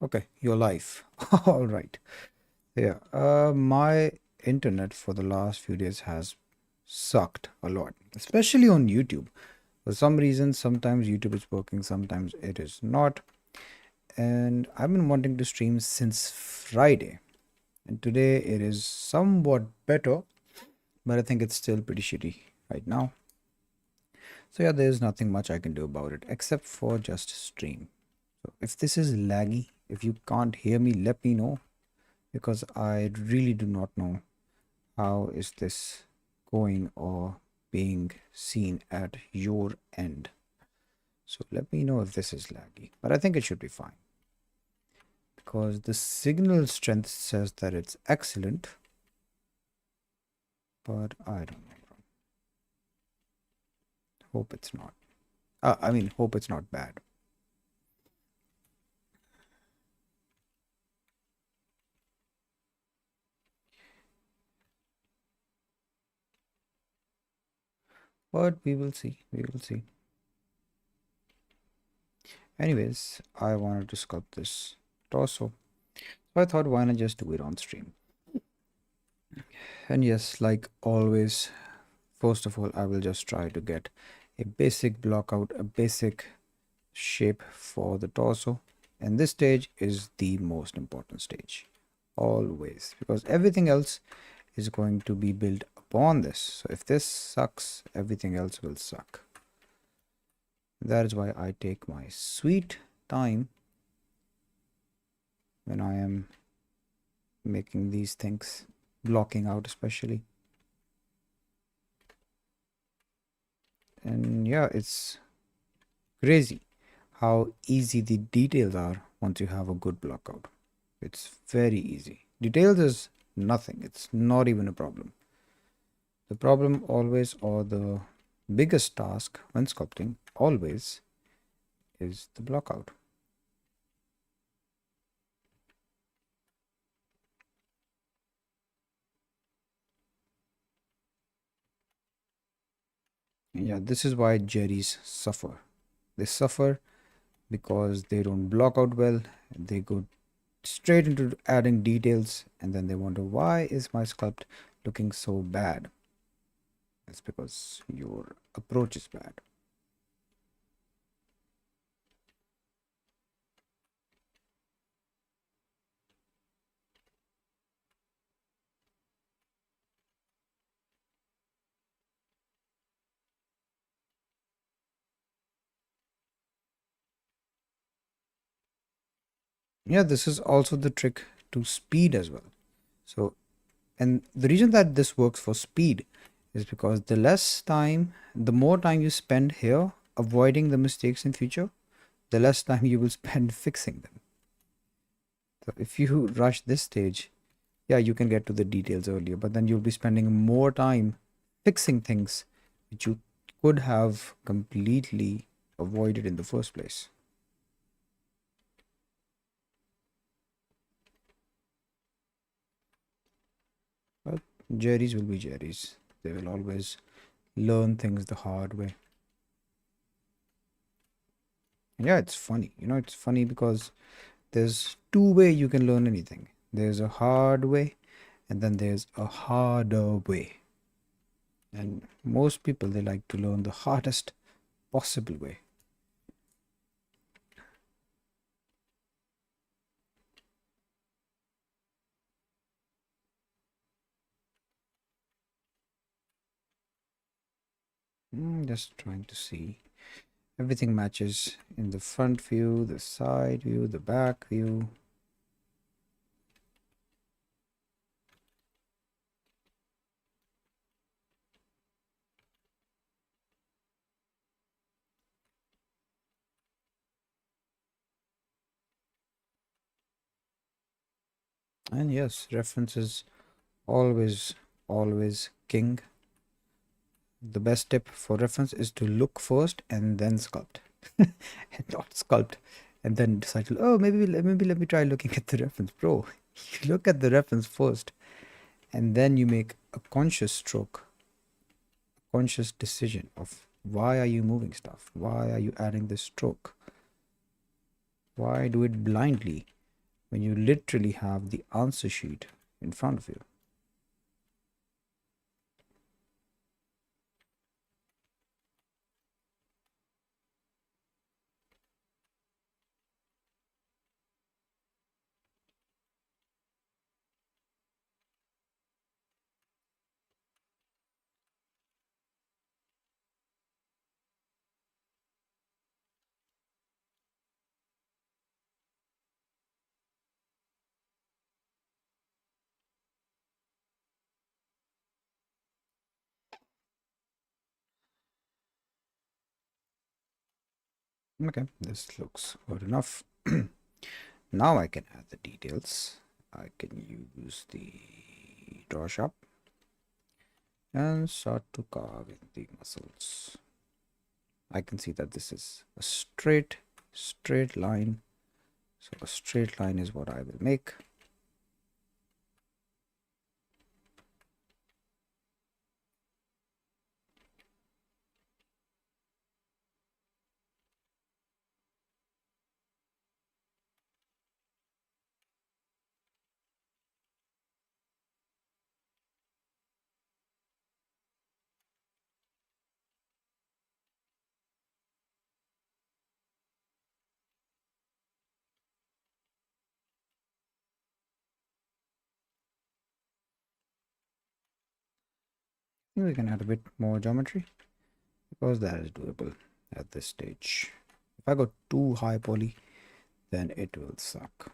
Okay, your life. All right. Yeah. My internet for the last few days has sucked a lot, especially on YouTube. For some reason, sometimes YouTube is working, sometimes it is not. And I've been wanting to stream since Friday. And today it is somewhat better, but I think it's still pretty shitty right now. So yeah, there's nothing much I can do about it except for just stream. So if this is laggy, if you can't hear me, let me know because I really do not know how is this going or being seen at your end. So let me know if this is laggy, but I think it should be fine because the signal strength says that it's excellent, but I don't know. Hope it's not. Hope it's not bad. But we will see. We will see. Anyways, I wanted to sculpt this torso. So I thought, why not just do it on stream? And yes, like always, first of all, I will just try to get a basic block out, a basic shape for the torso. And this stage is the most important stage, always, because everything else is going to be built upon this. So if this sucks, everything else will suck. That is why I take my sweet time when I am making these things, blocking out especially. And yeah, it's crazy how easy the details are once you have a good block out. It's very easy. Details is nothing. It's not even a problem. The problem always, or the biggest task when sculpting always, is the block out. Yeah, this is why Jerry's suffer. They suffer because they don't block out well. They go straight into adding details and then they wonder, why is my sculpt looking so bad? It's because your approach is bad. Yeah, this is also the trick to speed as well. So, and the reason that this works for speed is because the more time you spend here avoiding the mistakes in future, the less time you will spend fixing them. So if you rush this stage, yeah, you can get to the details earlier, but then you'll be spending more time fixing things which you could have completely avoided in the first place. But Jerry's will be Jerry's. They will always learn things the hard way. And yeah, it's funny. It's funny because there's two way you can learn anything. There's a hard way, and then there's a harder way. And most people they like to learn the hardest possible way. Just trying to see. Everything matches in the front view, the side view, the back view. And yes, references always, always king. The best tip for reference is to look first and then sculpt. And not sculpt and then decide to, oh, maybe let me try looking at the reference. Bro, you look at the reference first and then you make a conscious stroke, conscious decision of why are you moving stuff? Why are you adding this stroke? Why do it blindly? when you literally have the answer sheet in front of you? Okay, this looks good enough. Now I can add the details. I can use the draw sharp and start to carve in the muscles. I can see that this is a straight line. So a straight line is what I will make. We can add a bit more geometry because that is doable at this stage. If I go too high poly, then it will suck.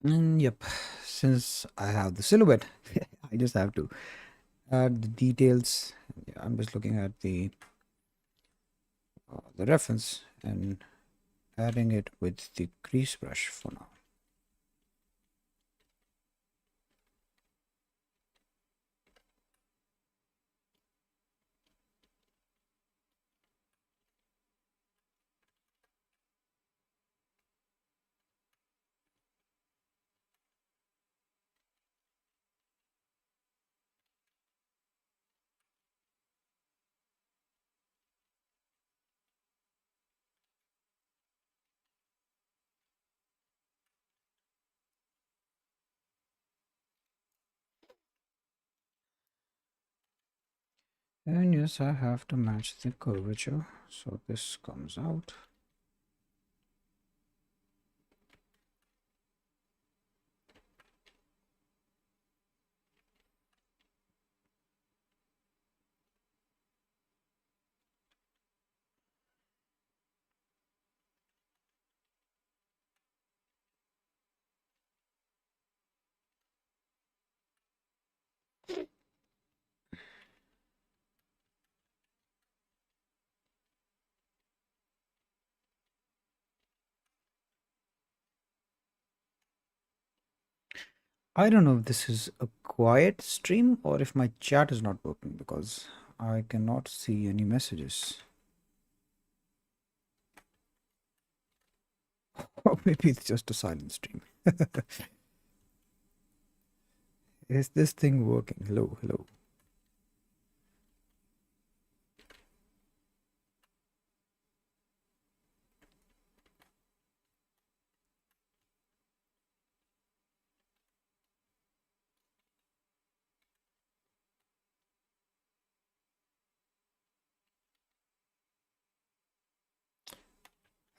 And yep, since I have the silhouette, I just have to add the details. Yeah, I'm just looking at the reference and adding it with the crease brush for now. And yes, I have to match the curvature. So this comes out. I don't know if this is a quiet stream or if my chat is not working because I cannot see any messages. Or maybe it's just a silent stream. Is this thing working? Hello, hello.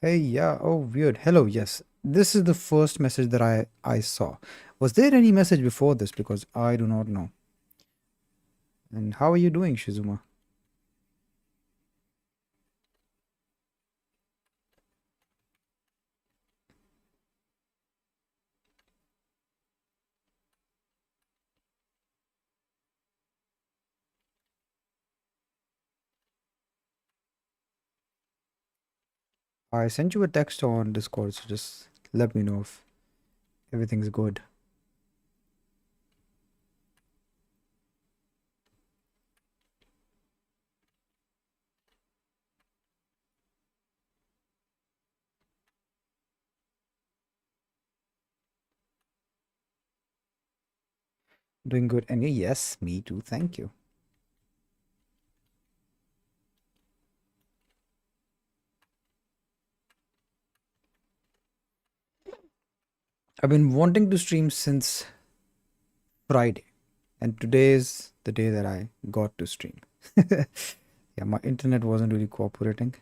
Hey, yeah. Oh, weird. Hello, yes. This is the first message that I saw. Was there any message before this? Because I do not know. And how are you doing, Shizuma? I sent you a text on Discord, so just let me know if everything's good. Doing good. And yes, me too. Thank you. I've been wanting to stream since Friday, and today is the day that I got to stream. Yeah, my internet wasn't really cooperating.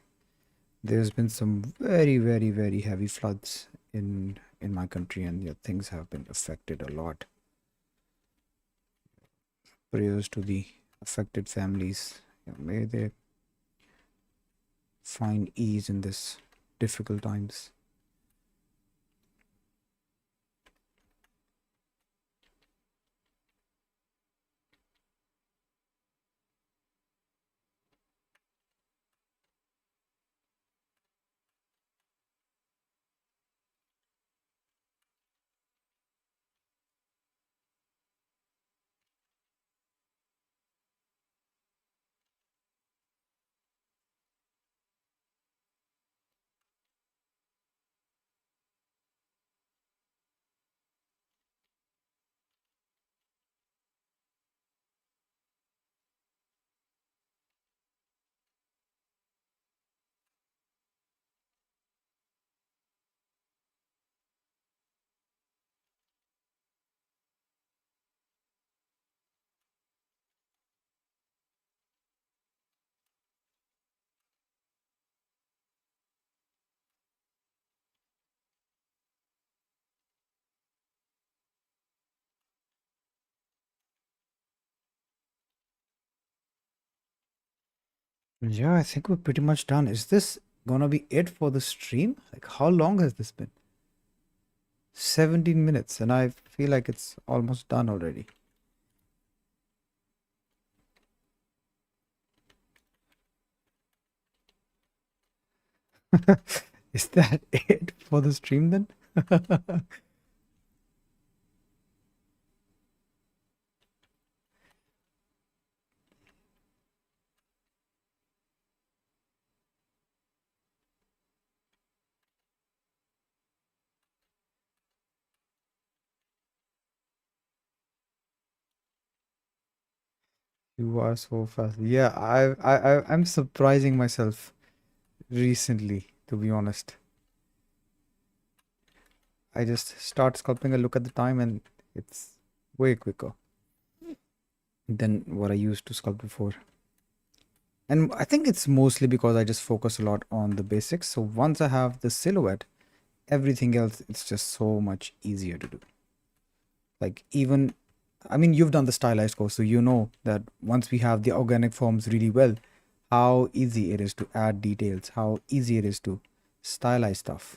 There's been some very, very, very heavy floods in my country, and yeah, things have been affected a lot. Prayers to the affected families. Yeah, may they find ease in this difficult times. Yeah, I think we're pretty much done. Is this gonna be it for the stream? Like, how long has this been? 17 minutes, and I feel like it's almost done already. Is that it for the stream then? You are so fast. Yeah, I'm surprising myself recently, to be honest. I just start sculpting, I look at the time, and it's way quicker than what I used to sculpt before. And I think it's mostly because I just focus a lot on the basics. So once I have the silhouette, everything else, it's just so much easier to do. Like even, I mean, you've done the stylized course, so you know that once we have the organic forms really well, how easy it is to add details, how easy it is to stylize stuff.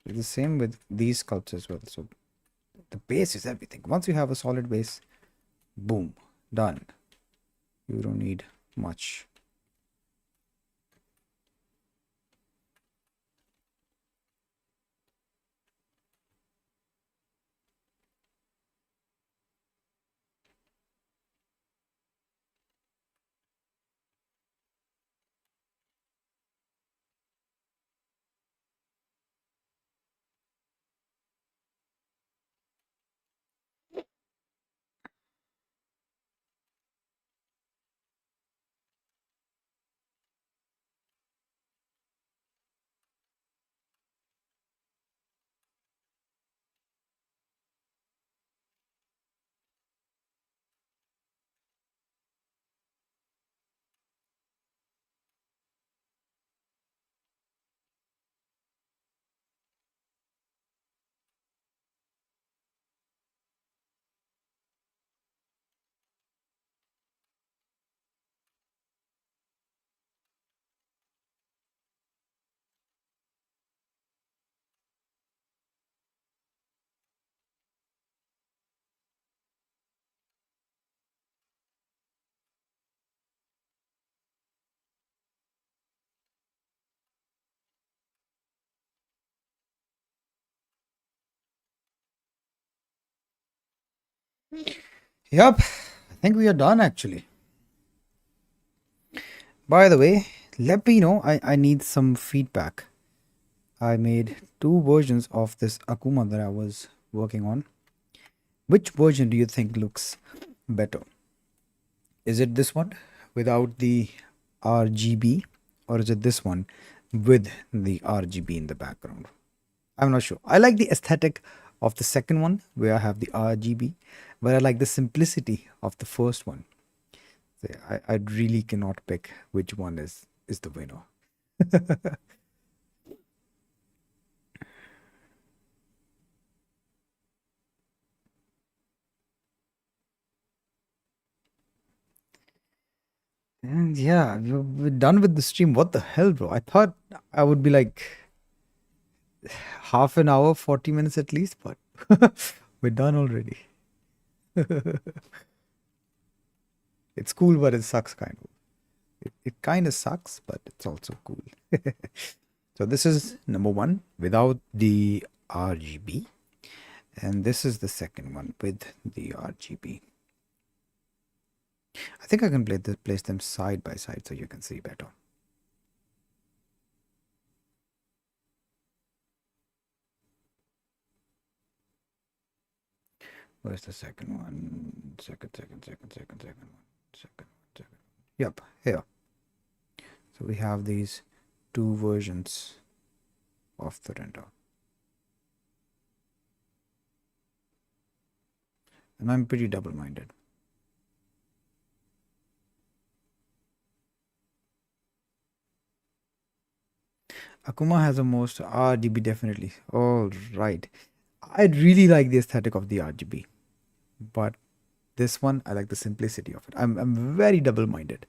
It's the same with these sculpts as well. So the base is everything. Once you have a solid base, boom, done. You don't need much. Yep, I think we are done actually. By the way, let me know. I need some feedback. I made two versions of this Akuma that I was working on. Which version do you think looks better? Is it this one without the RGB, or is it this one with the RGB in the background? I'm not sure. I like the aesthetic of the second one where I have the RGB, but I like the simplicity of the first one. So I really cannot pick which one is the winner. And yeah, we're done with the stream. What the hell, bro? I thought I would be like half an hour, 40 minutes at least, but we're done already. It's cool, but it sucks kind of. It kind of sucks, but it's also cool. So this is number one without the RGB, and this is the second one with the RGB. I think I can place them side by side so you can see better. Where's the second one? Second one. Second. Yep, here. So we have these two versions of the render. And I'm pretty double-minded. Akuma has the most RGB, definitely. All right. I really like the aesthetic of the RGB, but this one, I like the simplicity of it. I'm very double-minded.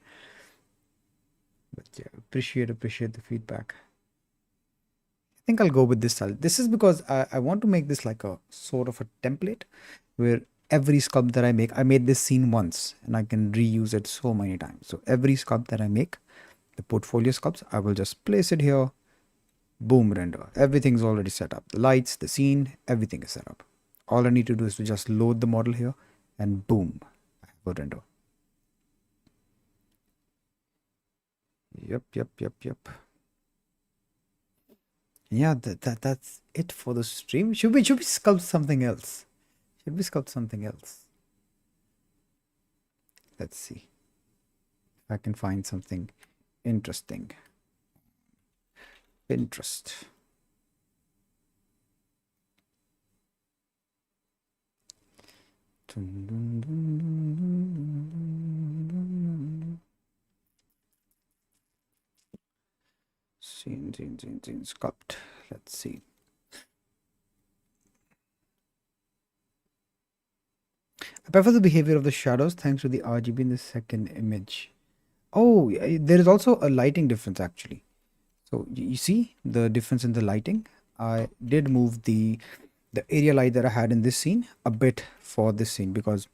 But yeah, appreciate the feedback. think I'll go with this style. This is because I want to make this like a sort of a template where every sculpt that I make, I made this scene once and I can reuse it so many times. So every sculpt that I make, the portfolio sculpts, I will just place it here, boom, render. Everything's already set up. The lights, the scene, everything is set up. All I need to do is to just load the model here and boom, I have a render. Yep, yep, yep, yep. Yeah, that's it for the stream. Should we sculpt something else? Should we sculpt something else? Let's see if I can find something interesting. Pinterest. Scene, sculpt. Let's see. I prefer the behavior of the shadows thanks to the RGB in the second image. Oh, there is also a lighting difference actually. So you see the difference in the lighting. I did move the area light that I had in this scene a bit for this scene because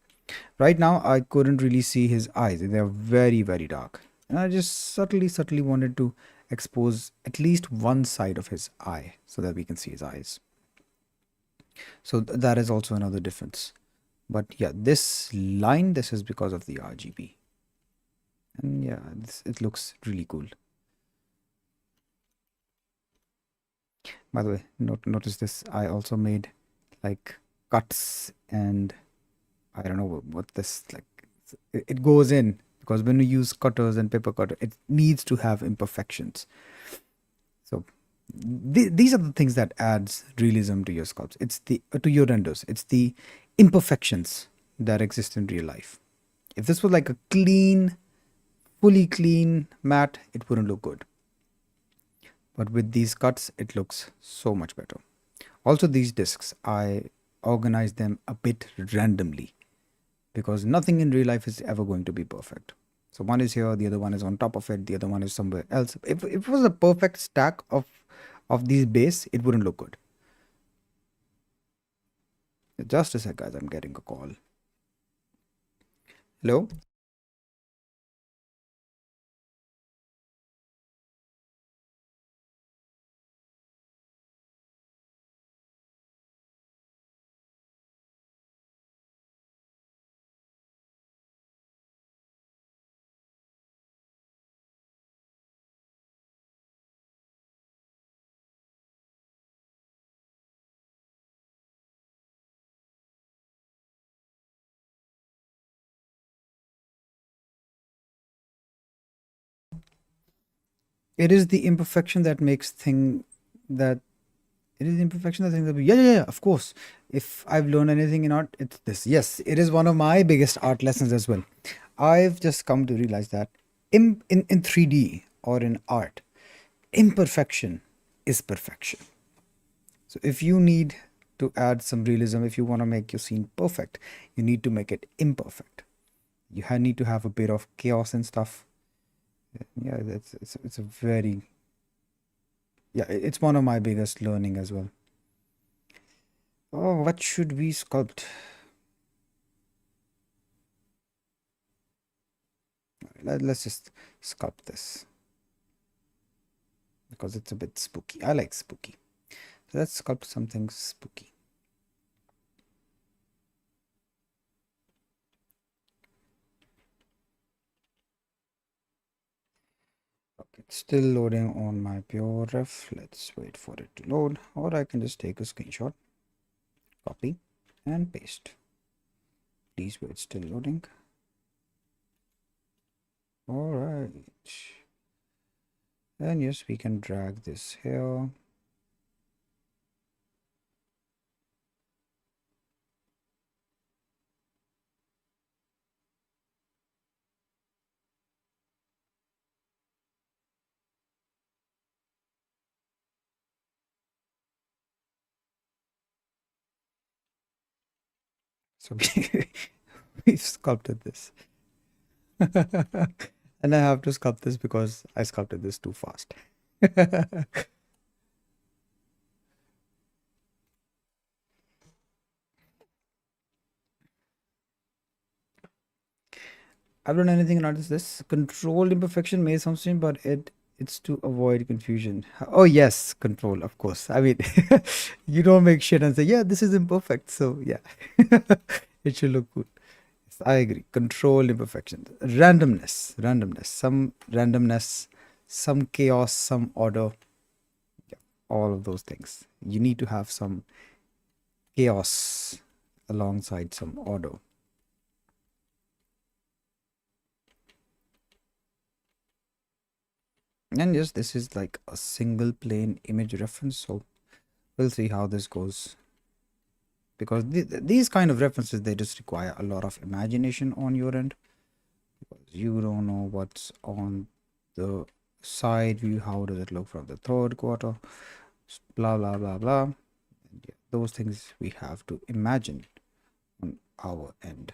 right now I couldn't really see his eyes. They are very, very dark. And I just subtly wanted to expose at least one side of his eye so that we can see his eyes. So that is also another difference. But yeah, this line, this is because of the RGB. And yeah, it looks really cool. By the way, notice this. I also made like cuts and I don't know what this like. It goes in because when we use cutters and paper cutter, it needs to have imperfections. So these are the things that adds realism to your sculpts. It's the to your renders. It's the imperfections that exist in real life. If this was like a clean, fully clean matte, it wouldn't look good. But with these cuts, it looks so much better. Also, these discs, I organize them a bit randomly because nothing in real life is ever going to be perfect. So one is here, the other one is on top of it, the other one is somewhere else. If it was a perfect stack of these base, it wouldn't look good. Just a sec, guys, I'm getting a call. Hello? It is the imperfection that makes thing that it is the imperfection that things that yeah, of course. If I've learned anything in art, it's this. Yes, it is one of my biggest art lessons as well. I've just come to realize that in 3D or in art, imperfection is perfection. So if you need to add some realism, if you want to make your scene perfect, you need to make it imperfect. You need to have a bit of chaos and stuff. Yeah, it's a very yeah, it's one of my biggest learning as well. Oh, what should we sculpt? Let's just sculpt this because it's a bit spooky. I like spooky. So let's sculpt something spooky. Okay, it's still loading on my pure ref. Let's wait for it to load, or I can just take a screenshot, copy, and paste. Please wait, still loading. All right. And yes, we can drag this here. So we've sculpted this. And I have to sculpt this because I sculpted this too fast. I've done anything not this. Controlled imperfection may something, but it's to avoid confusion. Oh yes, control, of course. I mean, you don't make shit and say, yeah, this is imperfect. So yeah, it should look good. Yes, I agree. Controlled imperfection. Some randomness, some chaos, some order. Yeah, all of those things. You need to have some chaos alongside some order. And yes, this is like a single plane image reference, so we'll see how this goes. Because these kind of references, they just require a lot of imagination on your end. Because you don't know what's on the side view, how does it look from the third quarter, blah blah blah blah. And yeah, those things we have to imagine on our end.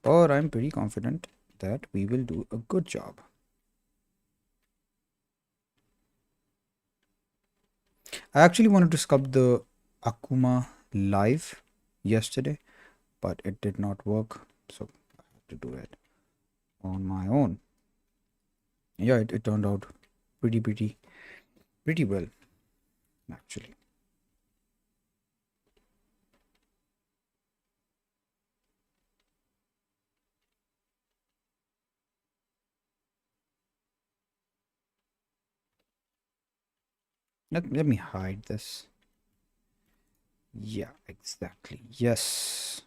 But I'm pretty confident that we will do a good job. I actually wanted to sculpt the Akuma live yesterday, but it did not work, so I had to do it on my own. Yeah, it turned out pretty well, actually. Let me hide this. Yeah, exactly. Yes.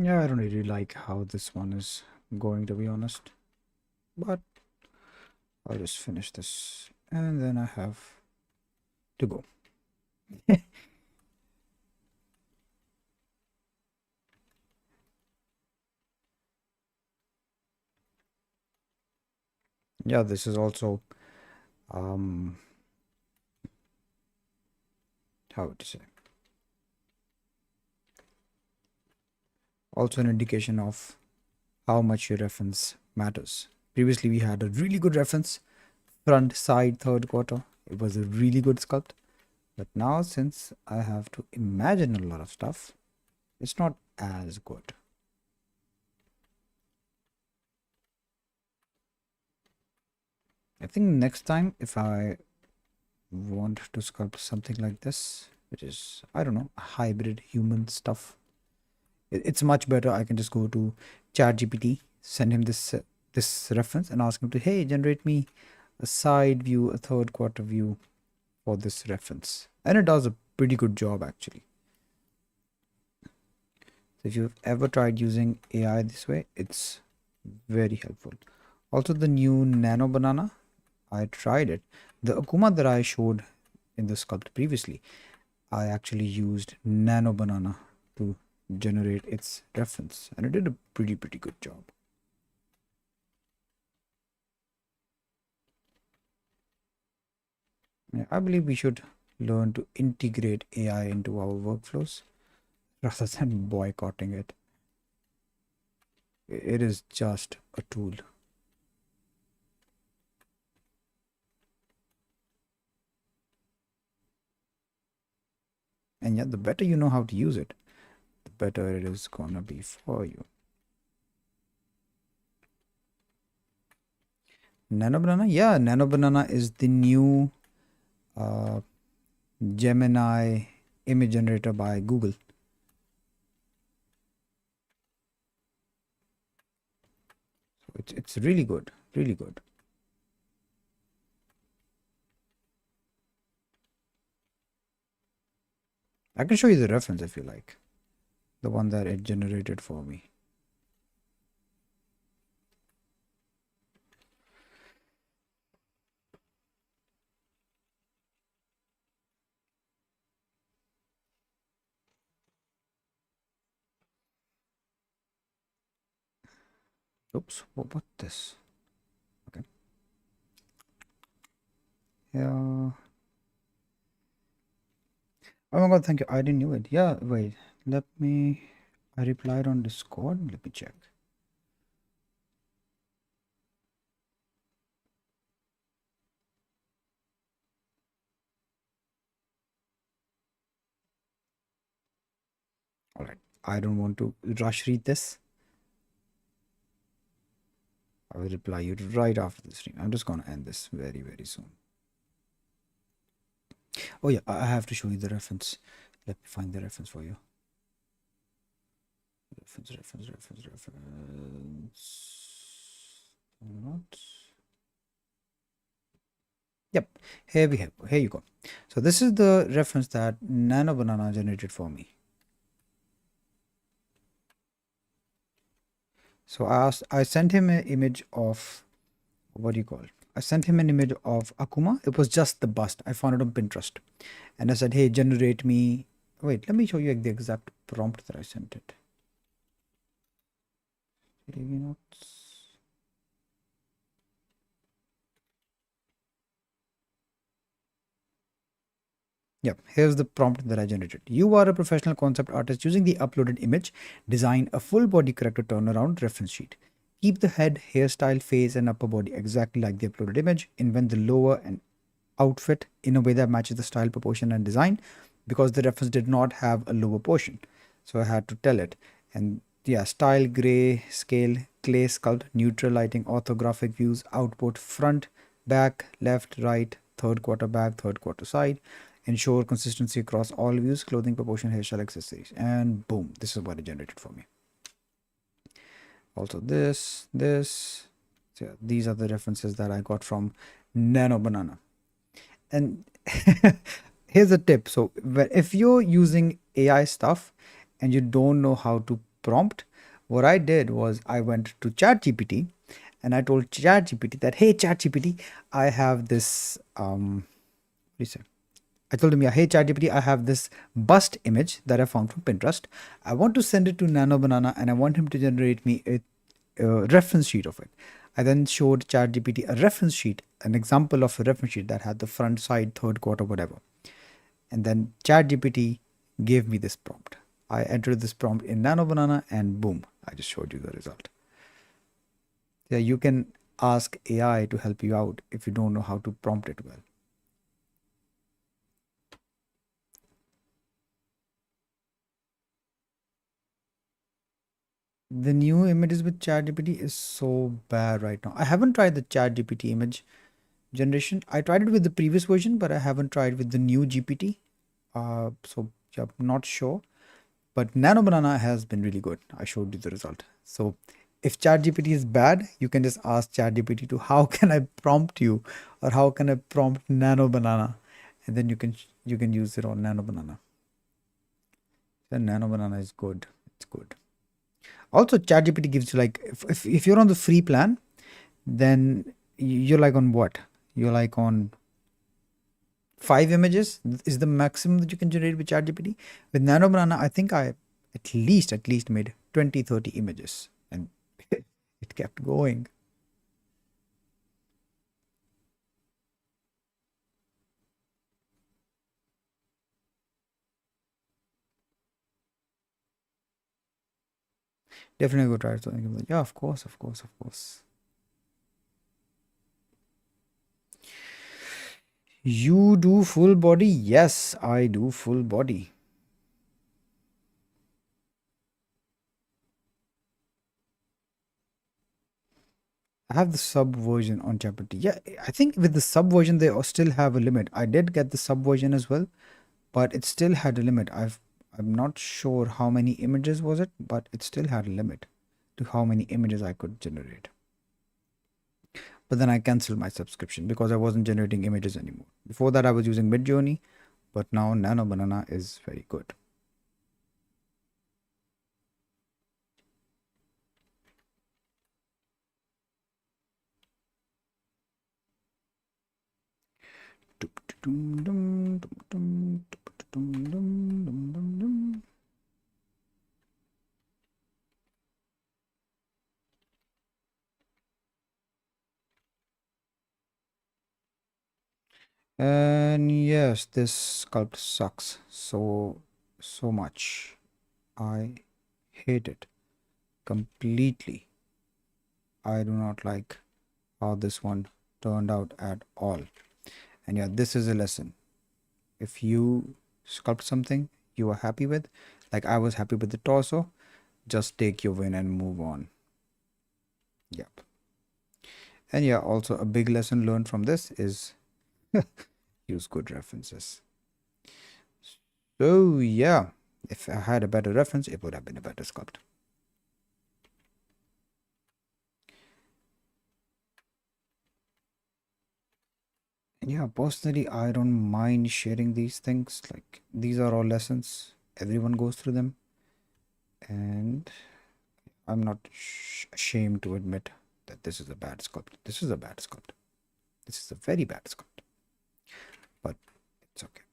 Yeah, I don't really like how this one is going, to be honest. But I'll just finish this and then I have to go. Yeah, this is also um how to say, also an indication of how much your reference matters. Previously we had a really good reference, front, side, third quarter. It was a really good sculpt. But now since I have to imagine a lot of stuff, it's not as good. I think next time if I want to sculpt something like this, which is, I don't know, hybrid human stuff, it's much better. I can just go to ChatGPT, send him this reference and ask him to, hey, generate me a side view, a third quarter view for this reference. And it does a pretty good job actually. So if you've ever tried using AI this way, it's very helpful. Also the new Nano Banana, I tried it. The Akuma that I showed in the sculpt previously, I actually used Nano Banana to generate its reference and it did a pretty good job. Yeah, I believe we should learn to integrate AI into our workflows rather than boycotting it. It is just a tool. And yet, the better you know how to use it, the better it is gonna be for you. Nano Banana? Yeah, Nano Banana is the new uh, Gemini image generator by Google. So it's really good, really good. I can show you the reference if you like, the one that it generated for me. Oops, what this? Okay. Yeah. Oh my god, thank you. I didn't knew it. Yeah, wait. Let me. I replied on Discord. Let me check. All right. I don't want to rush read this. I will reply you right after the stream. I'm just gonna end this very soon. Oh yeah, I have to show you the reference. Let me find the reference for you. Reference. Not. Yep. Here we have. Here you go. So this is the reference that Nano Banana generated for me. So I sent him an image of, what do you call it? I sent him an image of Akuma. It was just the bust. I found it on Pinterest. And I said, hey, generate me. Wait, let me show you the exact prompt that I sent it. Yep, here's the prompt that I generated. You are a professional concept artist. Using the uploaded image, design a full body corrector turnaround reference sheet. Keep the head, hairstyle, face, and upper body exactly like the uploaded image. Invent the lower and outfit in a way that matches the style, proportion, and design, because the reference did not have a lower portion. So I had to tell it. And yeah, style, gray, scale, clay sculpt, neutral lighting, orthographic views, output, front, back, left, right, third quarter back, third quarter side. Ensure consistency across all views, clothing, proportion, hairstyle, accessories. And boom, this is what it generated for me. Also this. So yeah, these are the references that I got from Nano Banana. And here's a tip. So if you're using AI stuff and you don't know how to prompt, what I did was I went to ChatGPT and I told ChatGPT that, hey, ChatGPT, I have this, what do you say? I told him, yeah, hey, ChatGPT, I have this bust image that I found from Pinterest. I want to send it to Nano Banana and I want him to generate me a reference sheet of it. I then showed ChatGPT a reference sheet, an example of a reference sheet that had the front, side, third quarter, whatever. And then ChatGPT gave me this prompt. I entered this prompt in Nano Banana and boom, I just showed you the result. Yeah, you can ask AI to help you out if you don't know how to prompt it well. The new images with ChatGPT is so bad right now. I haven't tried the ChatGPT image generation. I tried it with the previous version, but I haven't tried with the new GPT. So yeah, not sure. But Nano Banana has been really good. I showed you the result. So if ChatGPT is bad, you can just ask ChatGPT to how can I prompt you, or how can I prompt Nano Banana, and then you can use it on Nano Banana. Then Nano Banana is good. It's good. Also, ChatGPT gives you like if you're on the free plan, then you're like on what? You're like on 5 images is the maximum that you can generate with ChatGPT. With Nano Banana, I think I at least made 20, 30 images and it kept going. Definitely go try it. So, yeah, of course, of course, of course. You do full body? Yes, I do full body. I have the sub version on Jeopardy. Yeah, I think with the sub version they still have a limit. I did get the sub version as well, but it still had a limit. I'm not sure how many images was it, but it still had a limit to how many images I could generate. But then I canceled my subscription because I wasn't generating images anymore. Before that I was using Midjourney, but now Nano Banana is very good. And yes, this sculpt sucks so much. I hate it completely. I do not like how this one turned out at all. And yeah, this is a lesson. If you sculpt something you are happy with, like I was happy with the torso, just take your win and move on. Yep. And yeah, also a big lesson learned from this is use good references. So yeah, if I had a better reference, it would have been a better sculpt. And yeah, personally, I don't mind sharing these things. Like these are all lessons. Everyone goes through them, and I'm not ashamed to admit that this is a bad sculpt. This is a bad sculpt. This is a very bad sculpt. But it's okay.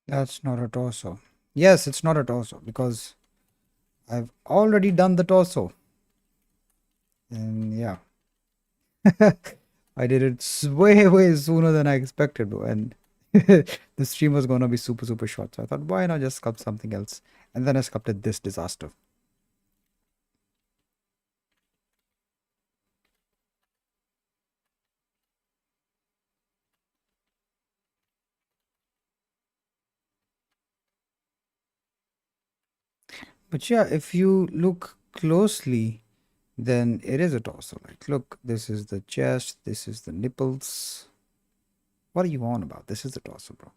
That's not a torso. Yes, it's not a torso because I've already done the torso. And yeah, I did it way, way sooner than I expected, bro. And the stream was gonna be super, super short. So I thought, why not just sculpt something else? And then I sculpted this disaster. But yeah, if you look closely, then it is a torso. Like, look, this is the chest, this is the nipples. What are you on about? This is the torso, bro.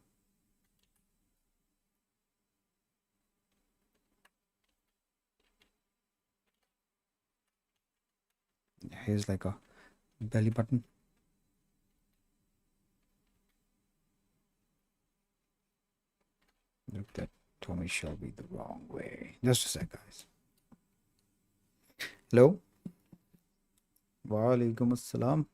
Here's like a belly button. Look, that Tommy Shelby the wrong way. Just a sec, guys. Hello? Walaikum assalam.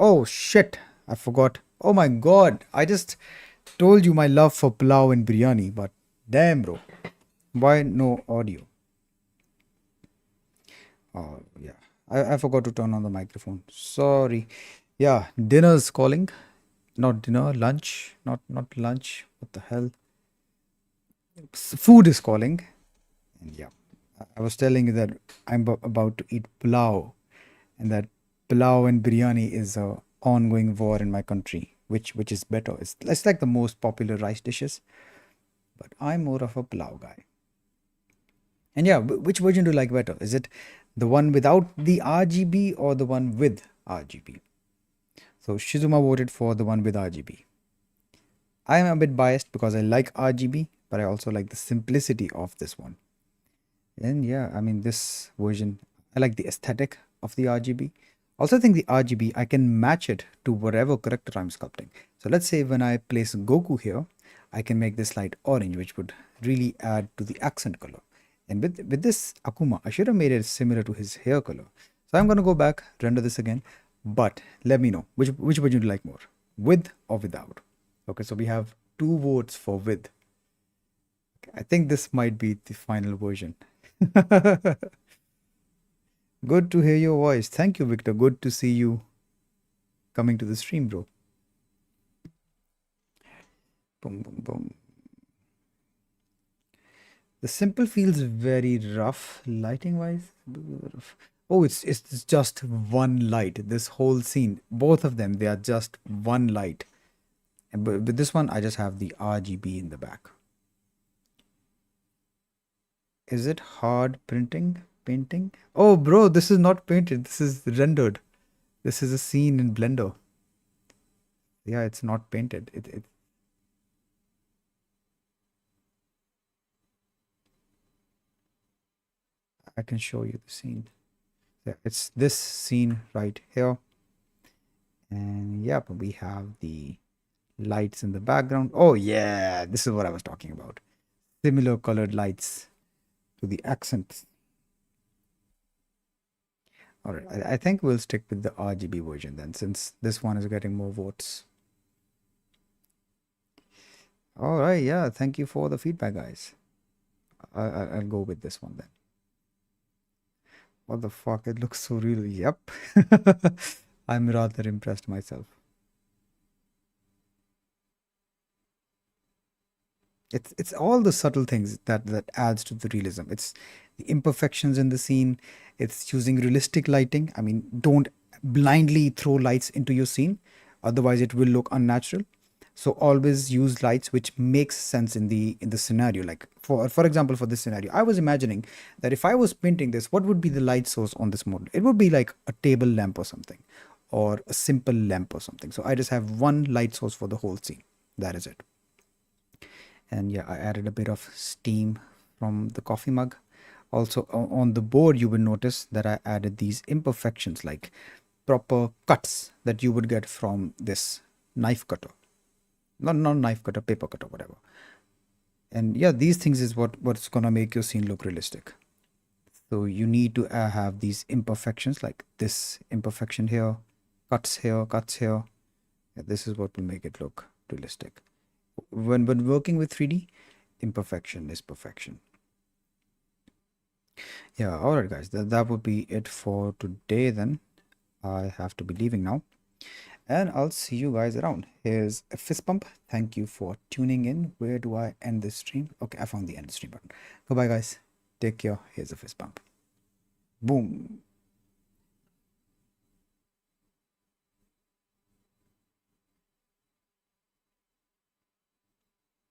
Oh shit, I forgot. Oh my god, I just told you my love for pulao and biryani, but damn, bro. Why no audio? Oh, yeah. I forgot to turn on the microphone. Sorry. Yeah, dinner's calling. Not dinner, lunch. Not lunch. What the hell? Food is calling. And yeah, I was telling you that I'm about to eat pulao, and that pulao and biryani is a ongoing war in my country. Which is better? It's like the most popular rice dishes, but I'm more of a pulao guy. And yeah, which version do you like better? Is it the one without the RGB or the one with RGB? So Shizuma voted for the one with RGB. I am a bit biased because I like RGB, but I also like the simplicity of this one. And yeah, I mean, this version, I like the aesthetic of the RGB. Also, I think the RGB, I can match it to whatever character I'm sculpting. So let's say when I place Goku here, I can make this light orange, which would really add to the accent color. And with this Akuma, I should have made it similar to his hair color. So I'm gonna go back, render this again, but let me know which would you like more, with or without. Okay, so we have two votes for with. I think this might be the final version. Good to hear your voice. Thank you, Victor. Good to see you coming to the stream, bro. Boom, boom, boom. The simple feels very rough lighting wise. Oh, it's just one light. This whole scene, both of them, they are just one light. But with this one, I just have the RGB in the back. Is it hard printing? Painting? Oh, bro, this is not painted. This is rendered. This is a scene in Blender. Yeah, it's not painted. I can show you the scene. Yeah, it's this scene right here. And yep, we have the lights in the background. Oh yeah, this is what I was talking about. Similar colored lights to the accents. All right, I think we'll stick with the RGB version then, since this one is getting more votes. All right, yeah, thank you for the feedback, guys. I'll go with this one then. What the fuck? It looks so real. Yep. I'm rather impressed myself. It's all the subtle things that adds to the realism. It's the imperfections in the scene. It's using realistic lighting. I mean, don't blindly throw lights into your scene, otherwise it will look unnatural. So always use lights which makes sense in the scenario. Like for example, for this scenario, I was imagining that if I was painting this, what would be the light source on this model? It would be like a table lamp or something, or a simple lamp or something. So I just have one light source for the whole scene. That is it. And yeah, I added a bit of steam from the coffee mug. Also on the board, you will notice that I added these imperfections, like proper cuts that you would get from this knife cutter. Not knife cutter, paper cutter, whatever. And yeah, these things is what's gonna make your scene look realistic. So you need to have these imperfections, like this imperfection here, cuts here, cuts here. Yeah, this is what will make it look realistic. When working with 3D, imperfection is perfection. Yeah, all right, guys, that would be it for today then. I have to be leaving now, and I'll see you guys around. Here's a fist bump. Thank you for tuning in. Where do I end this stream? Okay, I found the end stream button. Goodbye, guys. Take care. Here's a fist bump. Boom.